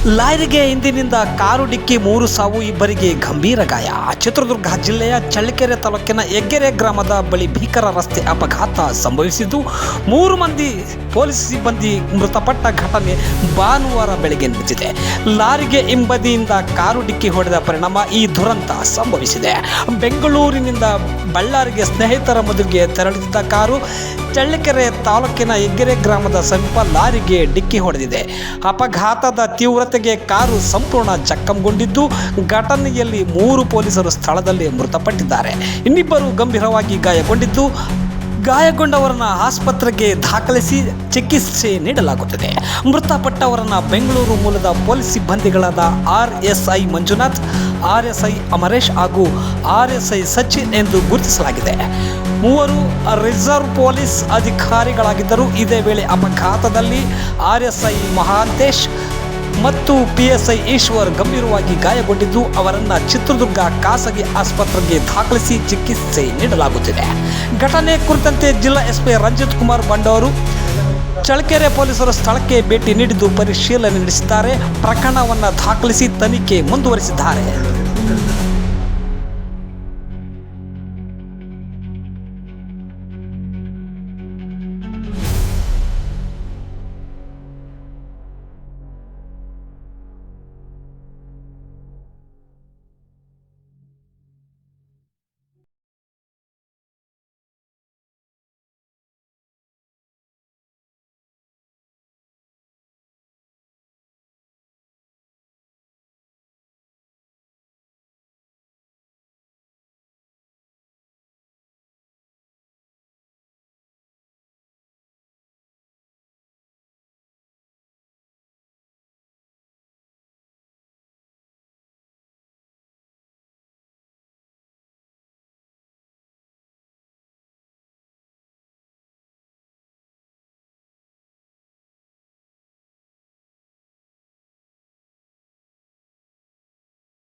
ಲಾರಿಗೆ ಹಿಂದಿನಿಂದ ಕಾರು ಡಿಕ್ಕಿ 3 ಸಾವು, ಇಬ್ಬರಿಗೆ ಗಂಭೀರ ಗಾಯ. ಚಿತ್ರದುರ್ಗ ಜಿಲ್ಲೆಯ ಚಳ್ಳಕೆರೆ ತಾಲೂಕಿನ ಹೆಗ್ಗೆರೆ ಗ್ರಾಮದ ಬಳಿ ಭೀಕರ ರಸ್ತೆ ಅಪಘಾತ ಸಂಭವಿಸಿದ್ದು 3 ಮಂದಿ ಪೊಲೀಸ್ ಸಿಬ್ಬಂದಿ ಮೃತಪಟ್ಟ ಘಟನೆ ಭಾನುವಾರ ಬೆಳಗ್ಗೆ ನಡೆದಿದೆ. ಲಾರಿಗೆ ಹಿಂಬದಿಯಿಂದ ಕಾರು ಡಿಕ್ಕಿ ಹೊಡೆದ ಪರಿಣಾಮ ಈ ದುರಂತ ಸಂಭವಿಸಿದೆ. ಬೆಂಗಳೂರಿನಿಂದ ಬಳ್ಳಾರಿಗೆ ಸ್ನೇಹಿತರ ಮದುವೆಗೆ ತೆರಳುತ್ತಿದ್ದ ಕಾರು ಚಳ್ಳಕೆರೆ ತಾಲೂಕಿನ ಹೆಗ್ಗೆರೆ ಗ್ರಾಮದ ಸಮೀಪ ಲಾರಿಗೆ ಡಿಕ್ಕಿ ಹೊಡೆದಿದೆ. ಅಪಘಾತದ ತೀವ್ರತೆಗೆ ಕಾರು ಸಂಪೂರ್ಣ ಜಖಂಗೊಂಡಿದ್ದು, ಘಟನೆಯಲ್ಲಿ 3 ಪೊಲೀಸರು ಸ್ಥಳದಲ್ಲೇ ಮೃತಪಟ್ಟಿದ್ದಾರೆ. ಇನ್ನಿಬ್ಬರು ಗಂಭೀರವಾಗಿ ಗಾಯಗೊಂಡಿದ್ದು, ಗಾಯಗೊಂಡವರನ್ನು ಆಸ್ಪತ್ರೆಗೆ ದಾಖಲಿಸಿ ಚಿಕಿತ್ಸೆ ನೀಡಲಾಗುತ್ತದೆ. ಮೃತಪಟ್ಟವರನ್ನು ಬೆಂಗಳೂರು ಮೂಲದ ಪೊಲೀಸ್ ಸಿಬ್ಬಂದಿಗಳಾದ RSI ಮಂಜುನಾಥ್, RSI ಅಮರೇಶ್ ಹಾಗೂ RSI ಸಚಿನ್ ಎಂದು ಗುರುತಿಸಲಾಗಿದೆ. 3 ರಿಸರ್ವ್ ಪೊಲೀಸ್ ಅಧಿಕಾರಿಗಳಾಗಿದ್ದರು. ಇದೇ ವೇಳೆ ಅಪಘಾತದಲ್ಲಿ RSI ಮಹಾಂತೇಶ್ ಮತ್ತು PSI ಈಶ್ವರ್ ಗಂಭೀರವಾಗಿ ಗಾಯಗೊಂಡಿದ್ದು, ಅವರನ್ನು ಚಿತ್ರದುರ್ಗ ಖಾಸಗಿ ಆಸ್ಪತ್ರೆಗೆ ದಾಖಲಿಸಿ ಚಿಕಿತ್ಸೆ ನೀಡಲಾಗುತ್ತಿದೆ. ಘಟನೆ ಕುರಿತಂತೆ ಜಿಲ್ಲಾ SP ರಂಜಿತ್ ಕುಮಾರ್ ಬಂಡವರು ಚಳ್ಳಕೆರೆ ಪೊಲೀಸರು ಸ್ಥಳಕ್ಕೆ ಭೇಟಿ ನೀಡಿದ್ದು ಪರಿಶೀಲನೆ ನಡೆಸಿದ್ದಾರೆ. ಪ್ರಕರಣವನ್ನು ದಾಖಲಿಸಿ ತನಿಖೆ ಮುಂದುವರಿಸಿದ್ದಾರೆ.